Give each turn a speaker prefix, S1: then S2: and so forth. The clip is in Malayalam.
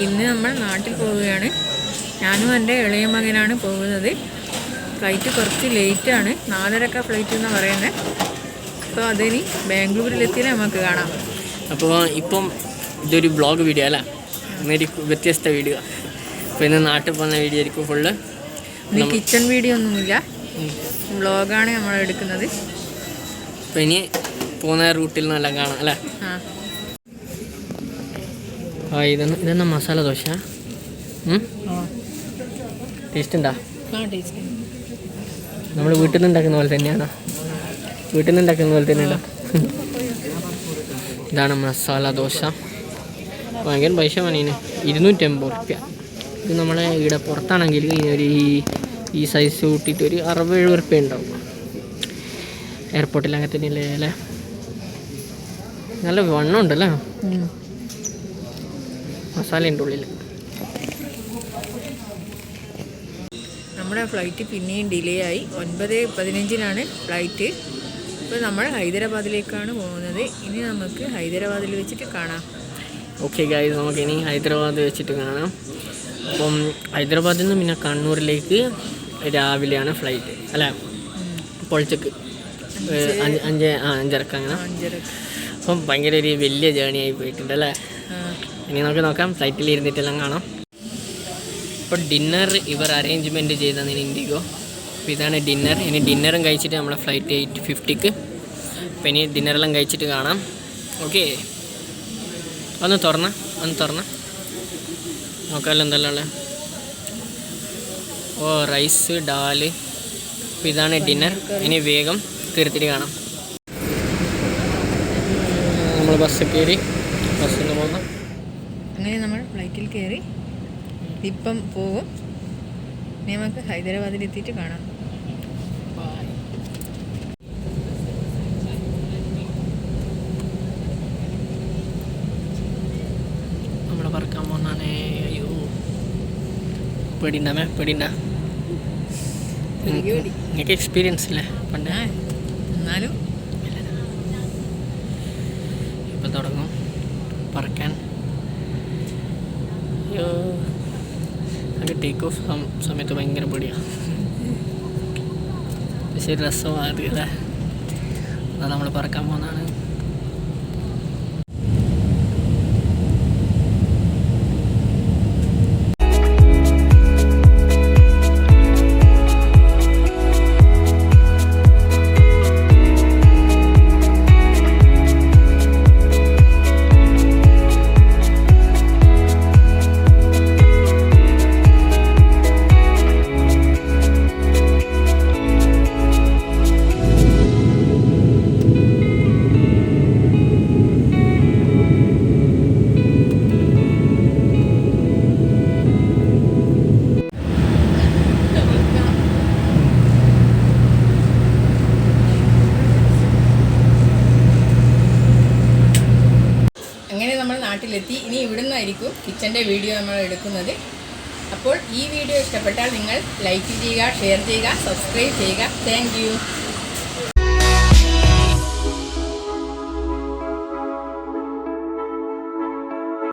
S1: ഇന്ന് നമ്മൾ നാട്ടിൽ പോവുകയാണ്. ഞാനും എൻ്റെ ഇളയ മകനാണ് പോകുന്നത്. ഫ്ലൈറ്റ് കുറച്ച് ലേറ്റാണ്, 4:30 ഫ്ലൈറ്റ് എന്നാണ് പറയുന്നത്. അപ്പോൾ അതിനി ബാംഗ്ലൂരിലെത്തിയാൽ നമുക്ക് കാണാം.
S2: അപ്പോൾ ഇപ്പം ഇതൊരു വ്ളോഗ് വീഡിയോ അല്ല, ഒരു വ്യത്യസ്ത വീഡിയോ. അപ്പോൾ ഇന്ന് നാട്ടിൽ പോകുന്ന വീഡിയോ ആയിരിക്കും ഫുള്ള്.
S1: ഇനി കിച്ചൺ വീഡിയോ ഒന്നുമില്ല, വ്ളോഗാണ് നമ്മൾ എടുക്കുന്നത്.
S2: അപ്പോൾ ഇനി പോകുന്ന റൂട്ടിൽ നിന്നെല്ലാം കാണാം അല്ലേ. ഇതെന്നാ മസാല ദോശ, ടേസ്റ്റ് ഉണ്ടോ? നമ്മൾ വീട്ടിൽ നിന്ന് ഉണ്ടാക്കുന്ന പോലെ തന്നെയാണോ? വീട്ടിൽ നിന്ന് ഉണ്ടാക്കുന്ന പോലെ തന്നെ ഉണ്ടോ? ഇതാണ് മസാല ദോശ. ഭയങ്കര പൈസ പണീന്, 250 റുപ്യ. ഇത് നമ്മളെ ഇവിടെ പുറത്താണെങ്കിൽ ഒരു ഈ സൈസ് കൂട്ടിയിട്ട് ഒരു 60-70 റുപ്യ ഉണ്ടാവും. എയർപോർട്ടിൽ അങ്ങനെ തന്നെയല്ലേ അല്ലേ? നല്ല വണ്ണം ഉണ്ടല്ലോ, മസാലയുണ്ട് ഉള്ളിൽ.
S1: നമ്മുടെ ഫ്ലൈറ്റ് പിന്നെയും ഡിലേ ആയി. 9:15 ഫ്ലൈറ്റ്. ഇപ്പോൾ നമ്മൾ ഹൈദരാബാദിലേക്കാണ് പോകുന്നത്. ഇനി നമുക്ക് ഹൈദരാബാദിൽ വെച്ചിട്ട് കാണാം.
S2: ഓക്കെ ഗായ്സ്, നമുക്കിനി ഹൈദരാബാദ് വെച്ചിട്ട് കാണാം. അപ്പം ഹൈദരാബാദിൽ നിന്ന് പിന്നെ കണ്ണൂരിലേക്ക് രാവിലെയാണ് ഫ്ലൈറ്റ് അല്ലേ? പൊളിച്ചക്ക് 5:30 അങ്ങനെ. അപ്പം ഭയങ്കര ഒരു വലിയ ജേണി ആയി പോയിട്ടുണ്ട് അല്ലേ? ഇനി നമുക്ക് നോക്കാം, ഫ്ലൈറ്റിൽ ഇരുന്നിട്ടെല്ലാം കാണാം. ഇപ്പോൾ ഡിന്നർ ഇവർ അറേഞ്ച്മെൻറ്റ് ചെയ്തതാണ് ഇൻഡിഗോ. അപ്പോൾ ഇതാണ് ഡിന്നർ. ഇനി ഡിന്നറും കഴിച്ചിട്ട് നമ്മളെ ഫ്ലൈറ്റ് 8:50. അപ്പോൾ ഇനി ഡിന്നറെല്ലാം കഴിച്ചിട്ട് കാണാം. ഓക്കെ, ഒന്ന് തുറന്ന നോക്കാമല്ലോ എന്തെല്ലാം ഉള്ളത്. ഓ, റൈസ്, ഡാല്. അപ്പോൾ ഇതാണ് ഡിന്നർ. ഇനി വേഗം തീർത്തിട്ട് കാണാം. നമ്മൾ ബസ്സിൽ കയറി, ബസ്സിൽ പോകുന്നു.
S1: അങ്ങനെ നമ്മൾ ഫ്ലൈറ്റിൽ കയറി ഇപ്പം പോകും. ഇനി നമുക്ക് ഹൈദരാബാദിൽ എത്തിയിട്ട് കാണാം.
S2: നമ്മൾ പറക്കാൻ പോകുന്നേ. അയ്യോ, പേടിണ്ട നിങ്ങൾക്ക് എക്സ്പീരിയൻസ് ഇല്ലേ പണ്ട്?
S1: എന്നാലും
S2: ഇപ്പം തുടങ്ങും പറക്കാൻ. അയ്യോ, അത് ടേക്ക് ഓഫ് സമയത്ത് ഭയങ്കര പേടിയാണ്. പക്ഷേ രസമാണ് അത് അല്ലേ? അതാ നമ്മൾ പറക്കാൻ പോകുന്നതാണ്.
S1: നമ്മൾ നാട്ടിലെത്തി. ഇനി ഇവിടുന്നായിരിക്കും കിച്ചൻ്റെ വീഡിയോ നമ്മൾ എടുക്കുന്നത്. അപ്പോൾ ഈ വീഡിയോ ഇഷ്ടപ്പെട്ടാൽ നിങ്ങൾ ലൈക്ക് ചെയ്യുക, ഷെയർ ചെയ്യുക, സബ്സ്ക്രൈബ് ചെയ്യുക. Thank you.